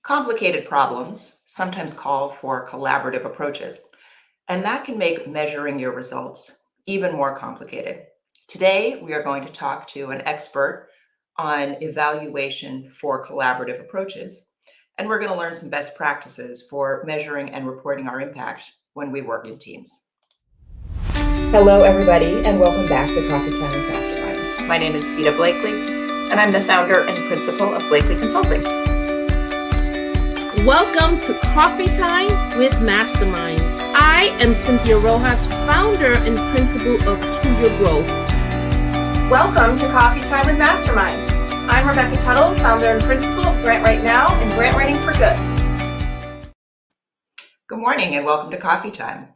Complicated problems sometimes call for collaborative approaches, and that can make measuring your results even more complicated. Today, we are going to talk to an expert on evaluation for collaborative approaches, and we're going to learn some best practices for measuring and reporting our impact when we work in teams. Hello, everybody, and welcome back to Coffee Time with Masterminds. My name is Peta Blakely, and I'm the founder and principal of Blakely Consulting. Welcome to Coffee Time with Masterminds. I am Cynthia Rojas, founder and principal of To Your Growth. Welcome to Coffee Time with Masterminds. I'm Rebecca Tuttle, founder and principal of Grant Right Now and Grant Writing for Good. Good morning and welcome to Coffee Time.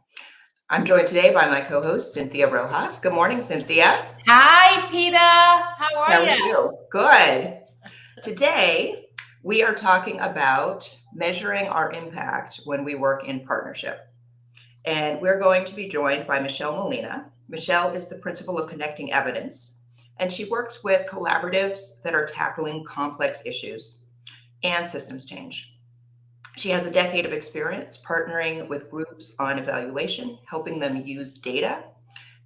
I'm joined today by my co-host, Cynthia Rojas. Good morning, Cynthia. Hi, Peta. How are you? Good. Today, we are talking about measuring our impact when we work in partnership. And we're going to be joined by Michelle Molina. Michelle is the principal of Connecting Evidence, and she works with collaboratives that are tackling complex issues and systems change. She has a decade of experience partnering with groups on evaluation, helping them use data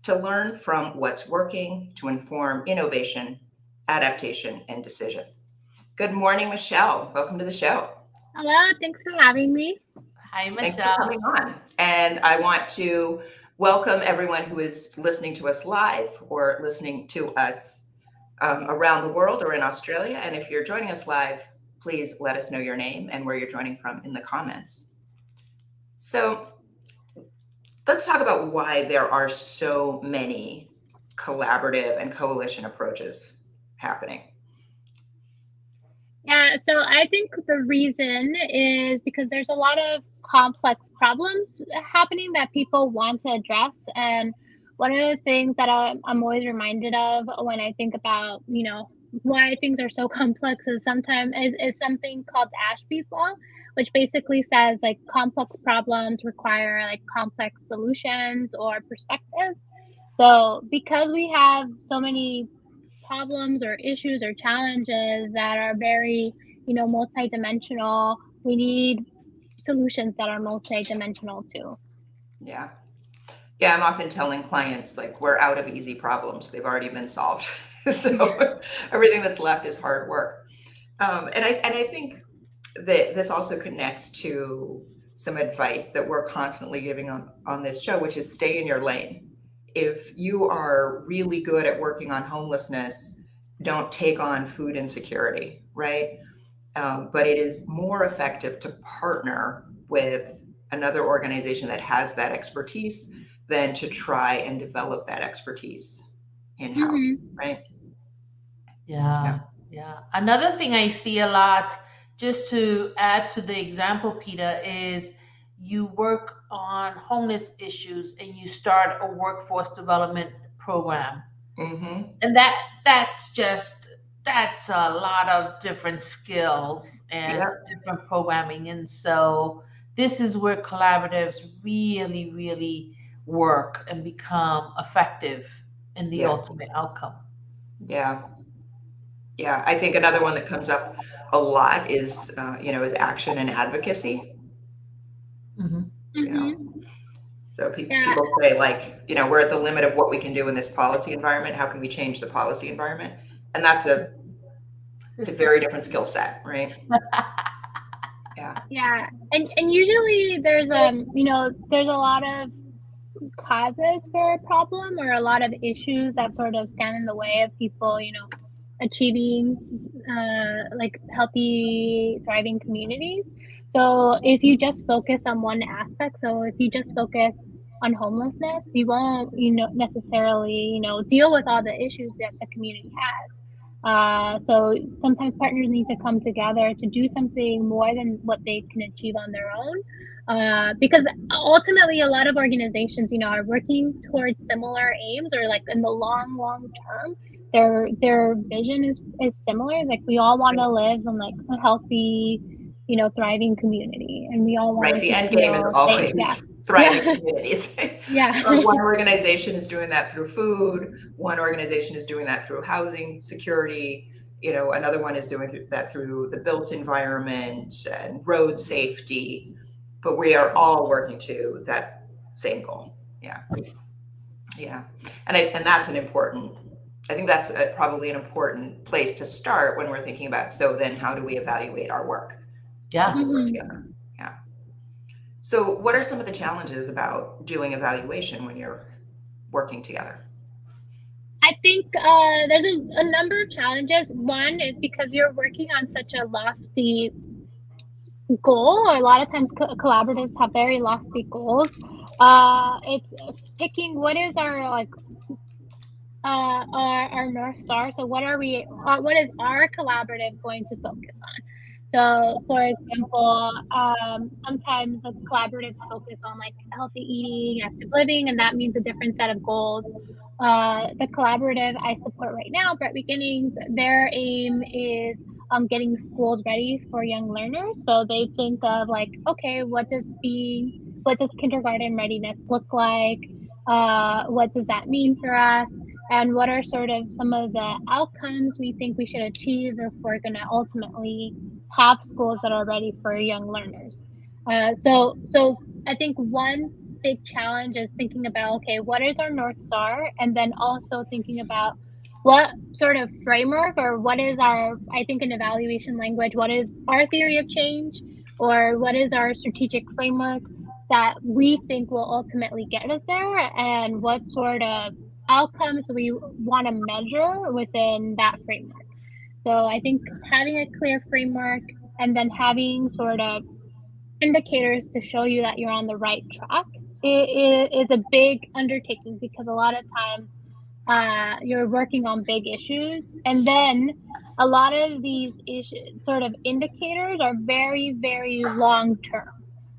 to learn from what's working to inform innovation, adaptation, and decision. Good morning, Michelle. Welcome to the show. Hello, thanks for having me. Hi, Michelle. Thanks for coming on. And I want to welcome everyone who is listening to us live or listening to us around the world or in Australia. And if you're joining us live, please let us know your name and where you're joining from in the comments. So let's talk about why there are so many collaborative and coalition approaches happening. Yeah, so I think the reason is because there's a lot of complex problems happening that people want to address. And one of the things that I'm always reminded of when I think about, why things are so complex is sometimes is something called Ashby's Law, which basically says like complex problems require like complex solutions or perspectives. So because we have so many problems or issues or challenges that are very, multidimensional, we need solutions that are multidimensional too. Yeah, I'm often telling clients, like, we're out of easy problems. They've already been solved. So everything that's left is hard work. And I think that this also connects to some advice that we're constantly giving on this show, which is stay in your lane. If you are really good at working on homelessness, don't take on food insecurity, right? But it is more effective to partner with another organization that has that expertise than to try and develop that expertise in-house, right? Yeah. Another thing I see a lot, just to add to the example, Peta, is you work on homeless issues and you start a workforce development program. Mm-hmm. And that's a lot of different skills and different programming. And so this is where collaboratives really, really work and become effective in the ultimate outcome. Yeah. I think another one that comes up a lot is, is action and advocacy. Mm-hmm. So people say, like, we're at the limit of what we can do in this policy environment. How can we change the policy environment? And it's a very different skill set, right? Yeah. And usually there's there's a lot of causes for a problem or a lot of issues that sort of stand in the way of people, achieving like healthy, thriving communities. So if you just focus on one aspect, so if you just focus on homelessness, you won't, necessarily, deal with all the issues that the community has. So sometimes partners need to come together to do something more than what they can achieve on their own. Because ultimately a lot of organizations, are working towards similar aims or like in the long term, their vision is similar. Like we all want to live in like a healthy, thriving community, and we all want the end game is always thriving communities. One organization is doing that through food. One organization is doing that through housing, security, Another one is doing that through the built environment and road safety, but we are all working to that same goal. Yeah. And that's I think that's probably an important place to start when we're thinking about, so then how do we evaluate our work? Yeah. How do we work together? Yeah. So what are some of the challenges about doing evaluation when you're working together? I think there's a number of challenges. One is because you're working on such a lofty goal. A lot of times collaboratives have very lofty goals. It's picking what is our North Star. So what is our collaborative going to focus on? So for example, sometimes the collaboratives focus on like healthy eating, active living, and that means a different set of goals. The collaborative I support right now, Brett Beginnings, their aim is getting schools ready for young learners. So they think of like, okay, what does kindergarten readiness look like? What does that mean for us? And what are sort of some of the outcomes we think we should achieve if we're going to ultimately have schools that are ready for young learners? So I think one big challenge is thinking about, okay, what is our North Star? And then also thinking about what sort of framework, or what is I think in evaluation language, what is our theory of change, or what is our strategic framework that we think will ultimately get us there, and what sort of outcomes we want to measure within that framework. So I think having a clear framework and then having sort of indicators to show you that you're on the right track is a big undertaking, because a lot of times you're working on big issues, and then a lot of these issues, sort of indicators, are very, very long term.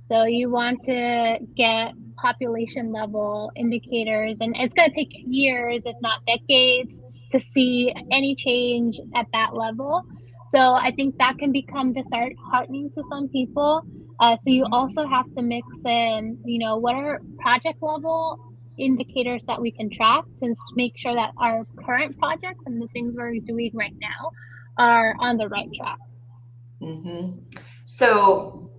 So you want to get population level indicators, and it's going to take years, if not decades, to see any change at that level. So I think that can become disheartening to some people. So you also have to mix in, what are project level indicators that we can track to make sure that our current projects and the things we're doing right now are on the right track. Mm-hmm. So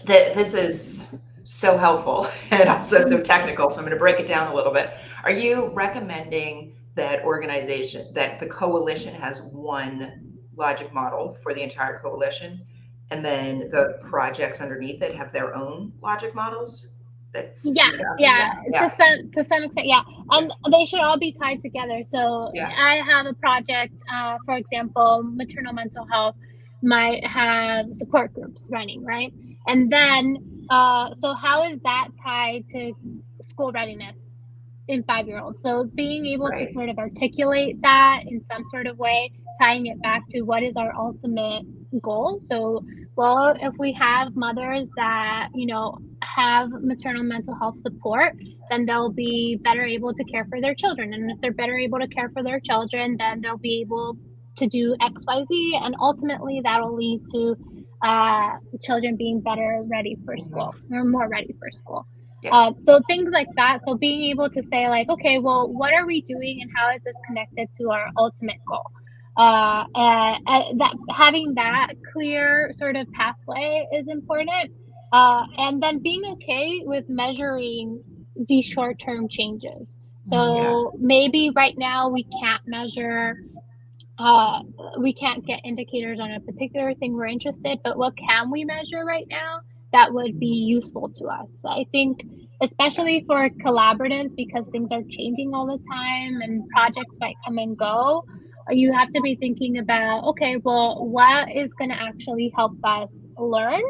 this is so helpful and also so technical. So I'm going to break it down a little bit. Are you recommending that the coalition has one logic model for the entire coalition, and then the projects underneath it have their own logic models? Yeah. To some extent, yeah. And they should all be tied together. So I have a project, for example, maternal mental health might have support groups running, right? And then, so how is that tied to school readiness in 5-year-olds? So being able to sort of articulate that in some sort of way, tying it back to what is our ultimate goal. So, well, if we have mothers that, have maternal mental health support, then they'll be better able to care for their children. And if they're better able to care for their children, then they'll be able to do XYZ. And ultimately that'll lead to children being better ready for school, or more ready for school. So things like that. So being able to say like, okay, well, what are we doing and how is this connected to our ultimate goal? And that having that clear sort of pathway is important. And then being okay with measuring these short-term changes. So maybe right now we can't measure, we can't get indicators on a particular thing we're interested, but what can we measure right now that would be useful to us? I think especially for collaboratives, because things are changing all the time and projects might come and go, you have to be thinking about, okay, well, what is going to actually help us learn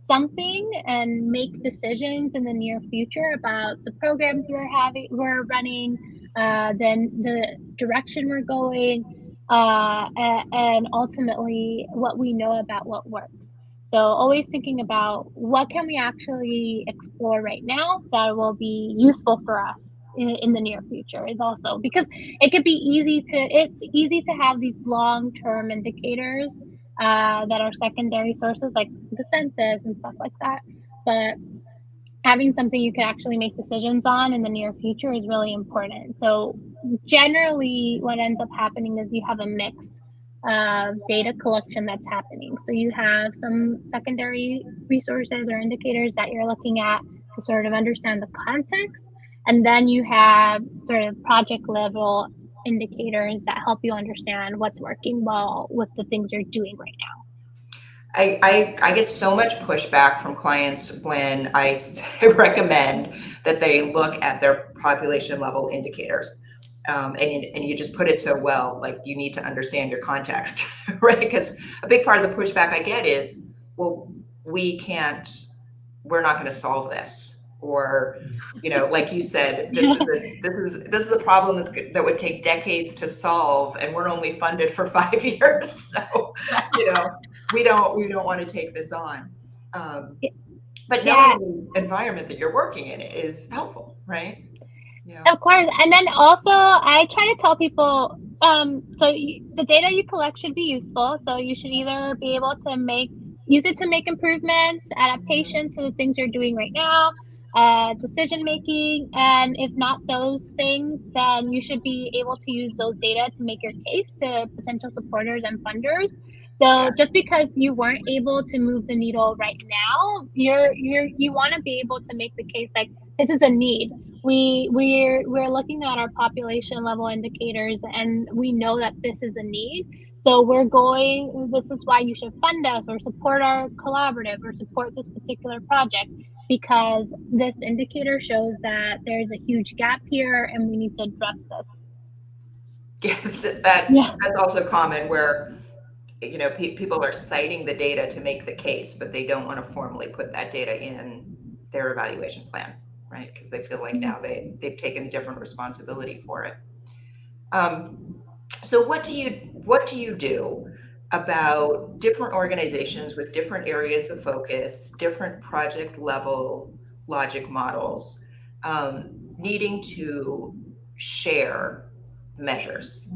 something and make decisions in the near future about the programs we're running, then the direction we're going, and ultimately what we know about what works. So always thinking about what can we actually explore right now that will be useful for us in the near future, is also because it's easy to have these long-term indicators that are secondary sources like the census and stuff like that. But having something you can actually make decisions on in the near future is really important. So generally what ends up happening is you have a mix data collection that's happening. So you have some secondary resources or indicators that you're looking at to sort of understand the context. And then you have sort of project level indicators that help you understand what's working well with the things you're doing right now. I get so much pushback from clients when I recommend that they look at their population level indicators. And you just put it so well, like you need to understand your context, right? Because a big part of the pushback I get is, well, we're not going to solve this. Or, like you said, this is a problem that would take decades to solve, and we're only funded for 5 years. So, we don't want to take this on. But knowing the environment that you're working in is helpful, right? Yeah. Of course. And then also I try to tell people, the data you collect should be useful. So you should either be able to use it to make improvements, adaptations to the things you're doing right now, decision making. And if not those things, then you should be able to use those data to make your case to potential supporters and funders. So just because you weren't able to move the needle right now, you want to be able to make the case like this is a need. We're looking at our population level indicators, and we know that this is a need. So this is why you should fund us or support our collaborative or support this particular project, because this indicator shows that there's a huge gap here and we need to address this. Yes, that's also common where people are citing the data to make the case, but they don't want to formally put that data in their evaluation plan, right? Because they feel like now they've taken a different responsibility for it. So what do you do about different organizations with different areas of focus, different project level logic models, needing to share measures?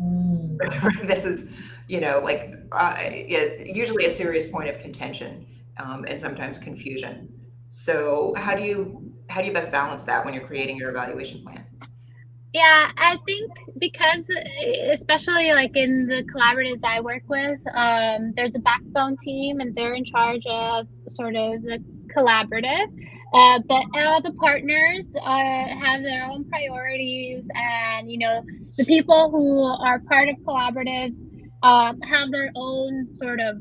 This is usually a serious point of contention, and sometimes confusion. So how do you best balance that when you're creating your evaluation plan? Yeah, I think because especially like in the collaboratives I work with, there's a backbone team and they're in charge of sort of the collaborative. But all the partners have their own priorities, and the people who are part of collaboratives have their own sort of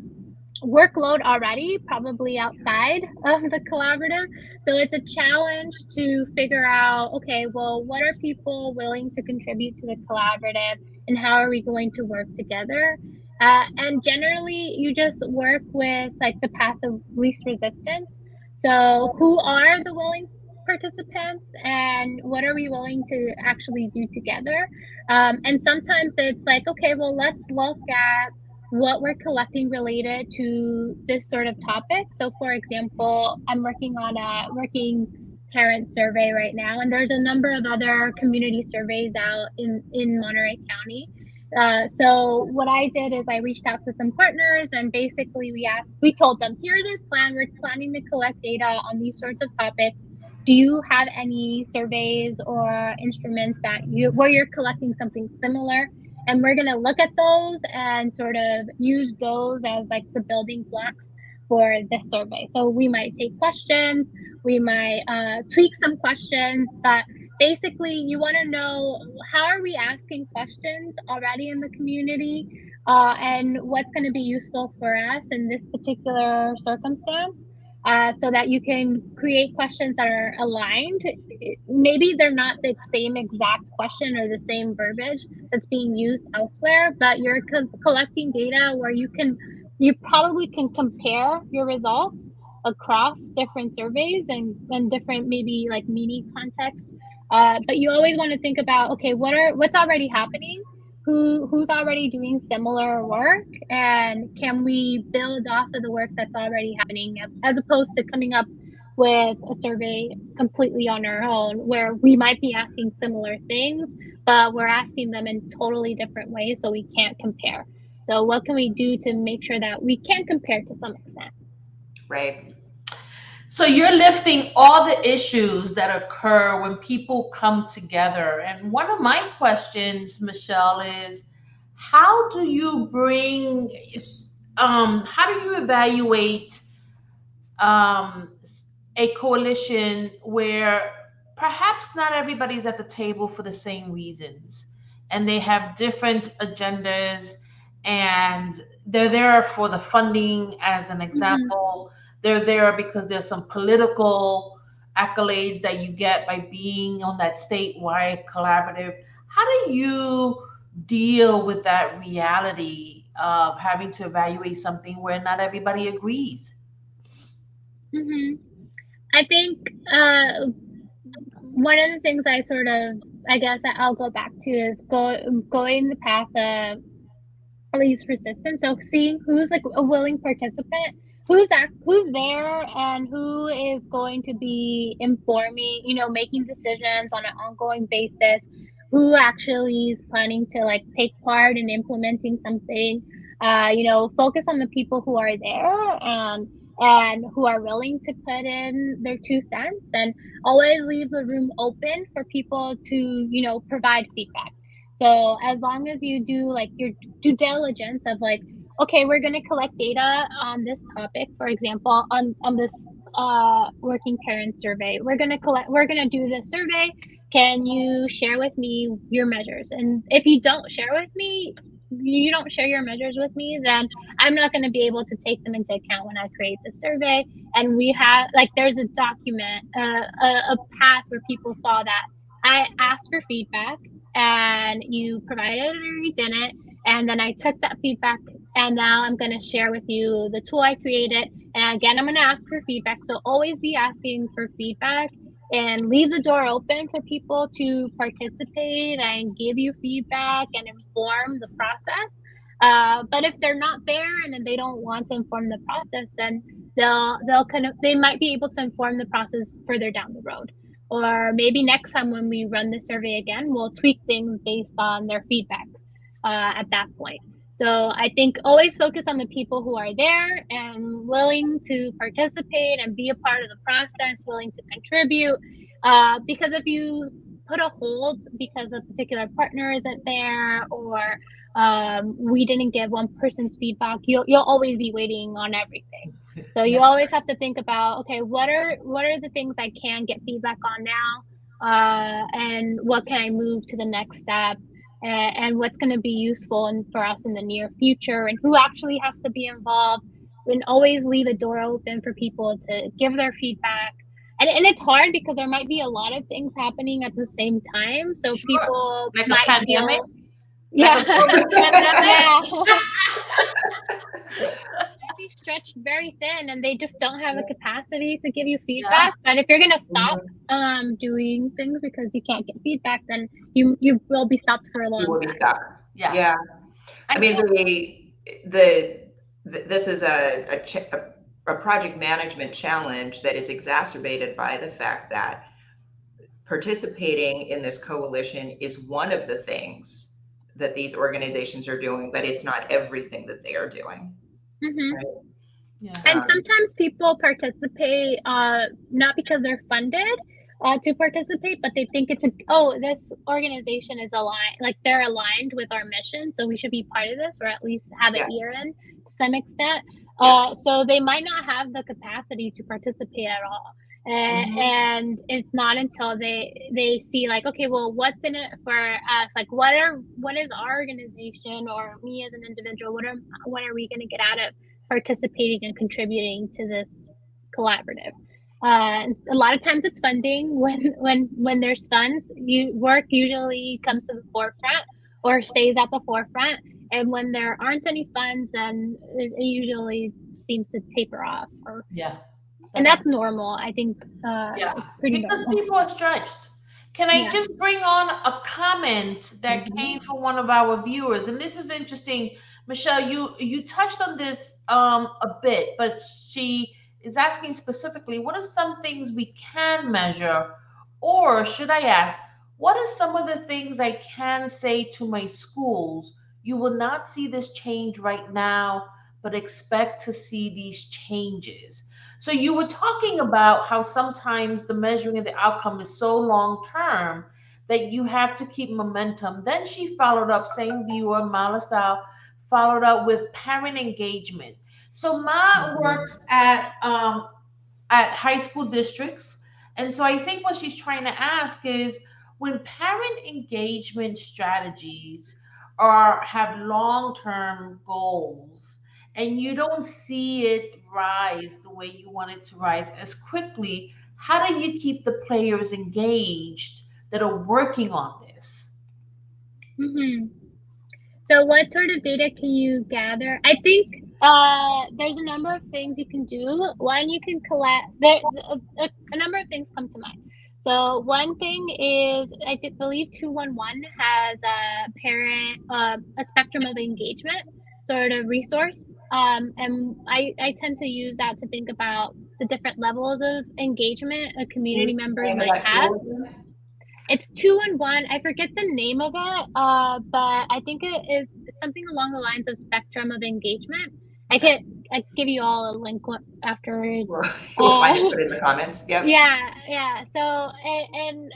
workload already, probably outside of the collaborative. So it's a challenge to figure out, okay, well, what are people willing to contribute to the collaborative and how are we going to work together? And generally you just work with like the path of least resistance. So who are the willing participants and what are we willing to actually do together? And sometimes it's like, okay, well, let's look at what we're collecting related to this sort of topic. So for example, I'm working on a working parent survey right now, and there's a number of other community surveys out in Monterey County. So what I did is I reached out to some partners and basically we told them, here's our plan. We're planning to collect data on these sorts of topics. Do you have any surveys or instruments where you're collecting something similar? And we're going to look at those and sort of use those as like the building blocks for this survey. So we might take questions, we might tweak some questions, but basically you want to know how are we asking questions already in the community and what's going to be useful for us in this particular circumstance. So that you can create questions that are aligned. Maybe they're not the same exact question or the same verbiage that's being used elsewhere, but you're collecting data where you probably can compare your results across different surveys and different maybe like mini contexts. But you always want to think about, okay, what's already happening? Who's already doing similar work, and can we build off of the work that's already happening, as opposed to coming up with a survey completely on our own where we might be asking similar things, but we're asking them in totally different ways, so we can't compare. So what can we do to make sure that we can compare to some extent? Right. So you're lifting all the issues that occur when people come together. And one of my questions, Michelle, is how do you bring, how do you evaluate um, a coalition where perhaps not everybody's at the table for the same reasons and they have different agendas and they're there for the funding, as an Mm-hmm. example. They're there because there's some political accolades that you get by being on that statewide collaborative. How do you deal with that reality of having to evaluate something where not everybody agrees? Mm-hmm. I think one of the things I sort of, I guess that I'll go back to is going the path of least resistance. So seeing who's like a willing participant, who's there, and who is going to be informing, making decisions on an ongoing basis. Who actually is planning to like take part in implementing something. Focus on the people who are there and who are willing to put in their 2 cents, and always leave the room open for people to provide feedback. So as long as you do like your due diligence of like, okay, we're going to collect data on this topic, for example, on this working parent survey. We're going to do this survey. Can you share with me your measures? And if you don't share with me, you don't share your measures with me, then I'm not going to be able to take them into account when I create the survey. And we have like, there's a document, a path where people saw that I asked for feedback and you provided it or you didn't. And then I took that feedback and now I'm going to share with you the tool I created. And again, I'm going to ask for feedback. So always be asking for feedback and leave the door open for people to participate and give you feedback and inform the process. But if they're not there and they don't want to inform the process, then they might be able to inform the process further down the road. Or maybe next time when we run the survey again, we'll tweak things based on their feedback at that point. So I think always focus on the people who are there and willing to participate and be a part of the process, willing to contribute. Because if you put a hold because a particular partner isn't there, or we didn't give one person's feedback, you'll always be waiting on everything. So you always have to think about, okay, what are the things I can get feedback on now, and what can I move to the next step, and what's going to be useful for us in the near future, and who actually has to be involved, and always leave a door open for people to give their feedback. And it's hard because there might be a lot of things happening at the same time, so Sure. people Like a might pandemic? feel, yeah, Like a COVID pandemic? yeah. Might be stretched very thin and they just don't have the capacity to give you feedback. But if you're gonna stop doing things because you can't get feedback, then you will be stopped for a long You will be time. stuck. Yeah. Yeah. I mean, this is a project management challenge that is exacerbated by the fact that participating in this coalition is one of the things that these organizations are doing, but it's not everything that they are doing. Mm-hmm. Right? Yeah. And sometimes people participate not because they're funded to participate, but they think this organization is aligned, like they're aligned with our mission, so we should be part of this, or at least have an ear in to some extent. So they might not have the capacity to participate at all. And it's not until they see like, okay, well, what's in it for us? Like, what is our organization or me as an individual? What are we going to get out of participating and contributing to this collaborative? A lot of times it's funding. When there's funds, work usually comes to the forefront or stays at the forefront. And when there aren't any funds, then it usually seems to taper off. And that's normal. I think pretty because normal. people are stretched. Can I just bring on a comment that came from one of our viewers? And this is interesting. Michelle, you touched on this a bit, but she is asking specifically, what are some things we can measure? Or should I ask, what are some of the things I can say to my schools? You will not see this change right now, but expect to see these changes. So you were talking about how sometimes the measuring of the outcome is so long term that you have to keep momentum. Then she followed up, same viewer, Malasal, followed up with parent engagement. So Ma works at high school districts. And so I think what she's trying to ask is, when parent engagement strategies have long-term goals and you don't see it rise the way you want it to rise as quickly, how do you keep the players engaged that are working on this? Hmm. So what sort of data can you gather? I think there's a number of things you can do. One, you can collect a number of things come to mind. So one thing is believe 211 has a parent a spectrum of engagement sort of resource. And I tend to use that to think about the different levels of engagement a community members Name of might that have. tool again? It's 211. I forget the name of it, but I think it is something along the lines of spectrum of engagement. I give you all a link afterwards. We'll find it, put it in the comments. Yep. Yeah. So and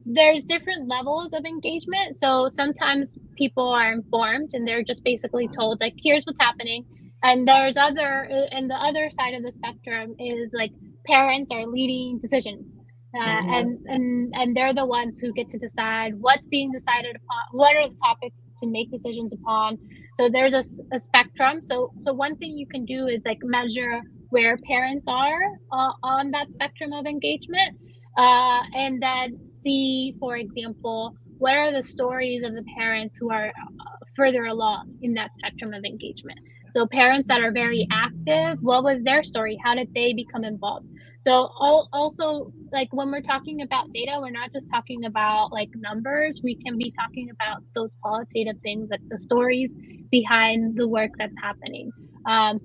there's different levels of engagement. So sometimes people are informed and they're just basically told like, here's what's happening. And the other side of the spectrum is like parents are leading decisions. And they're the ones who get to decide what's being decided upon, what are the topics to make decisions upon. So there's a spectrum. So one thing you can do is like measure where parents are on that spectrum of engagement, and then see, for example, what are the stories of the parents who are further along in that spectrum of engagement. So parents that are very active, what was their story? How did they become involved? So also, like when we're talking about data, we're not just talking about like numbers. We can be talking about those qualitative things, like the stories behind the work that's happening.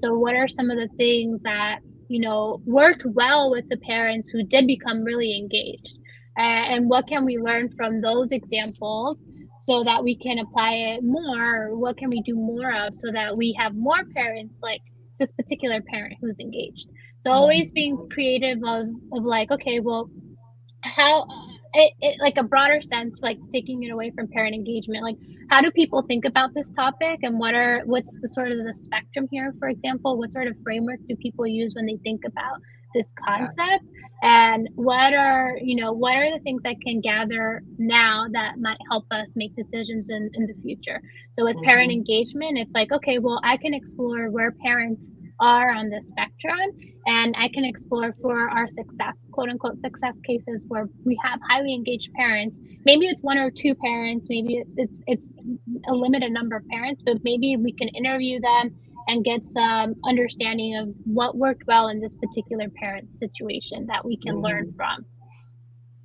So what are some of the things that, worked well with the parents who did become really engaged? And what can we learn from those examples so that we can apply it more? What can we do more of so that we have more parents like this particular parent who's engaged? So always being creative of like, okay, well, how it like a broader sense, like taking it away from parent engagement, like how do people think about this topic, and what's the sort of the spectrum here? For example, what sort of framework do people use when they think about this concept? And what are the things that can gather now that might help us make decisions in the future? So with parent engagement, it's like, okay, well, I can explore where parents are on the spectrum, and I can explore for our success, quote unquote, success cases where we have highly engaged parents. Maybe it's one or two parents, maybe it's a limited number of parents, but maybe we can interview them and get some understanding of what worked well in this particular parent's situation that we can learn from.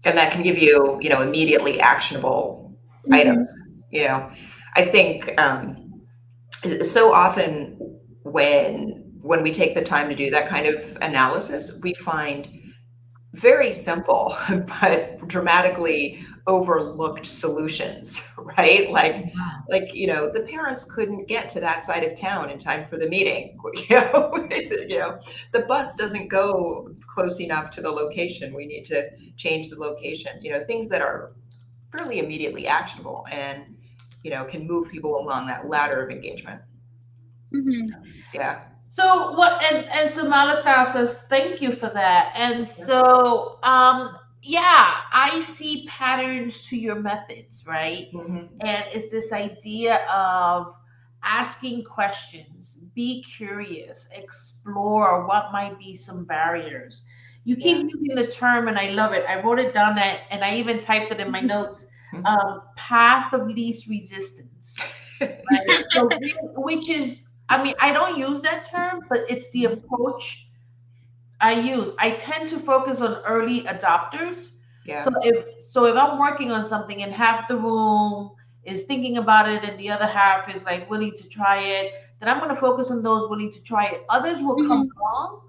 And that can give you, immediately actionable items. I think so often when we take the time to do that kind of analysis, we find very simple but dramatically overlooked solutions, right? Like the parents couldn't get to that side of town in time for the meeting. The bus doesn't go close enough to the location. We need to change the location. Things that are fairly immediately actionable and can move people along that ladder of engagement. Yeah. So and so Malasal says, thank you for that. And so I see patterns to your methods, right? And it's this idea of asking questions, be curious, explore what might be some barriers. You keep using the term, and I love it. I wrote it down, and I even typed it in my notes. Path of least resistance, right? So, which is, I don't use that term, but it's the approach I use. I tend to focus on early adopters. Yeah. So if I'm working on something and half the room is thinking about it and the other half is like willing to try it, then I'm going to focus on those willing to try it. Others will come along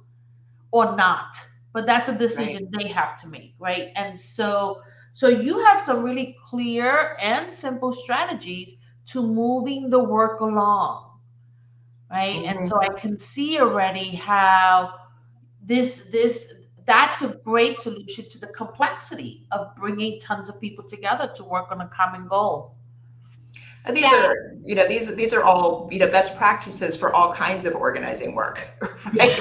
or not, but that's a decision they have to make, right? And so you have some really clear and simple strategies to moving the work along. Right. And so I can see already how that's a great solution to the complexity of bringing tons of people together to work on a common goal. And these are, these are all, best practices for all kinds of organizing work, right?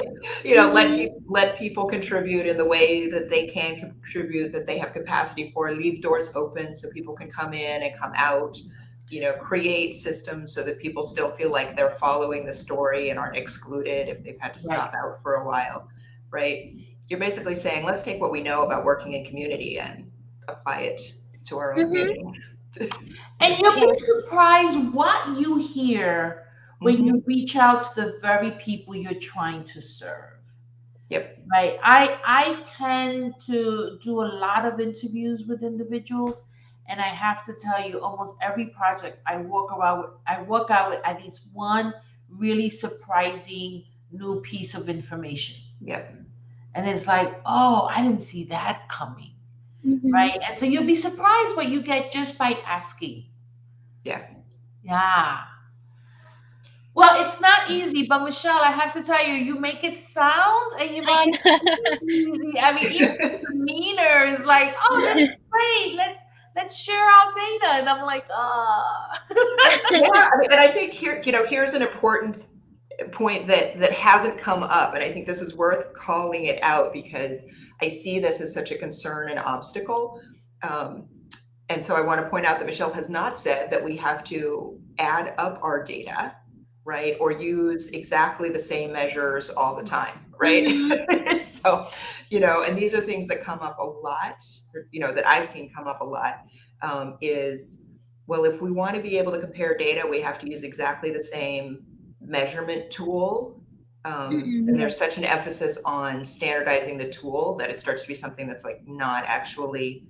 Let people contribute in the way that they can contribute, that they have capacity for, leave doors open so people can come in and come out, create systems so that people still feel like they're following the story and aren't excluded if they've had to stop out for a while, right? You're basically saying, let's take what we know about working in community and apply it to our own community. And you'll be surprised what you hear when you reach out to the very people you're trying to serve. Yep. Right. I tend to do a lot of interviews with individuals, and I have to tell you, almost every project I walk out with at least one really surprising new piece of information. Yep. And it's like, oh, I didn't see that coming. Right. And so you'll be surprised what you get just by asking. Yeah. Yeah. Well, it's not easy, but Michelle, I have to tell you, you make it sound and you make it easy. I mean, even the demeanor is like, oh, that's great. Let's share our data. And I'm like, Yeah, and I think here's an important point that hasn't come up, and I think this is worth calling it out because I see this as such a concern and obstacle. And so I want to point out that Michelle has not said that we have to add up our data, right? Or use exactly the same measures all the time, right? So, and these are things that come up a lot, that I've seen come up a lot, is, well, if we want to be able to compare data, we have to use exactly the same measurement tool. And there's such an emphasis on standardizing the tool that it starts to be something that's like not actually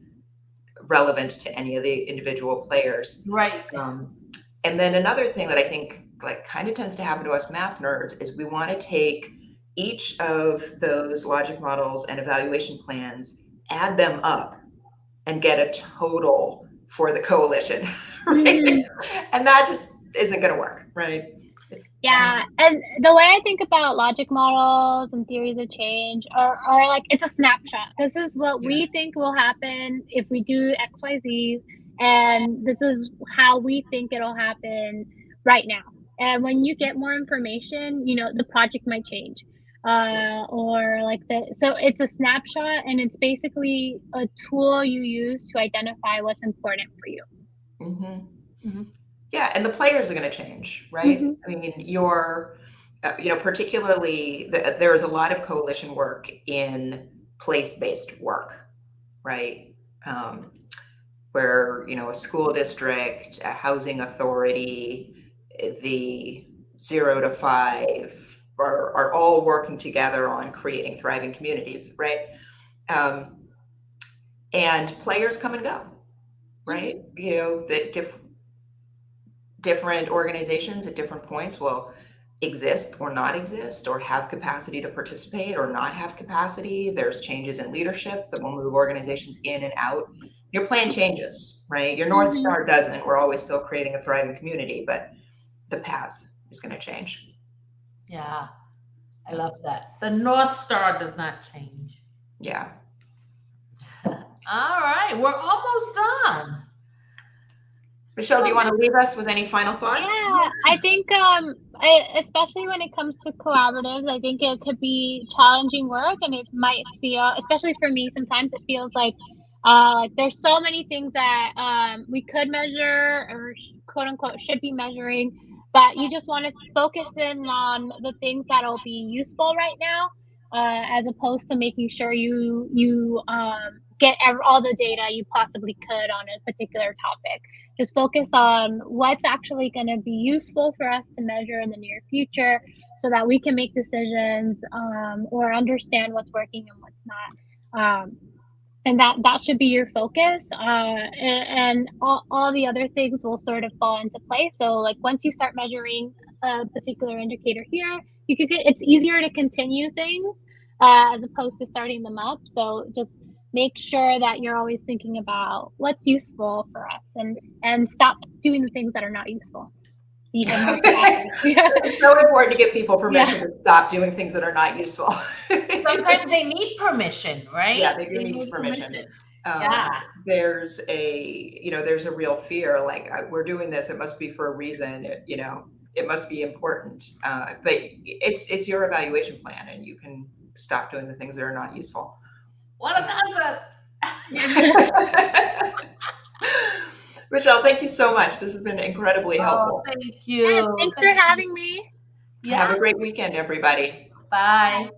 relevant to any of the individual players. right. And then another thing that I think like kind of tends to happen to us math nerds is we want to take each of those logic models and evaluation plans, add them up and get a total for the coalition, right? And that just isn't going to work, right? Yeah, and the way I think about logic models and theories of change are like, it's a snapshot. This is what we think will happen if we do X, Y, Z, and this is how we think it'll happen right now. And when you get more information, the project might change. So it's a snapshot, and it's basically a tool you use to identify what's important for you. Yeah, and the players are going to change, right? I mean, particularly there's a lot of coalition work in place-based work, right? Where, a school district, a housing authority, the 0 to 5 are all working together on creating thriving communities, right? And players come and go, right? Different organizations at different points will exist or not exist, or have capacity to participate or not have capacity. There's changes in leadership that will move organizations in and out. Your plan changes, right? Your North Star doesn't. We're always still creating a thriving community, but the path is going to change. Yeah, I love that. The North Star does not change. Yeah. All right, we're almost done. Michelle, do you want to leave us with any final thoughts? Yeah, I think, especially when it comes to collaboratives, I think it could be challenging work, and it might feel, especially for me, sometimes it feels like there's so many things that we could measure or quote unquote should be measuring, but you just want to focus in on the things that'll be useful right now, as opposed to making sure you get all the data you possibly could on a particular topic. Just focus on what's actually going to be useful for us to measure in the near future so that we can make decisions or understand what's working and what's not. And that should be your focus. And all the other things will sort of fall into place. So like once you start measuring a particular indicator here, it's easier to continue things as opposed to starting them up. So just make sure that you're always thinking about what's useful for us and stop doing the things that are not useful. It's so important to give people permission to stop doing things that are not useful. So sometimes they need permission, right? Yeah, they do need permission. Yeah. There's a real fear, like we're doing this, it must be for a reason, it must be important. But it's your evaluation plan, and you can stop doing the things that are not useful. What a concept. Michelle, thank you so much. This has been incredibly helpful. Thank you. Yeah, thanks for having me. Have a great weekend, everybody. Bye.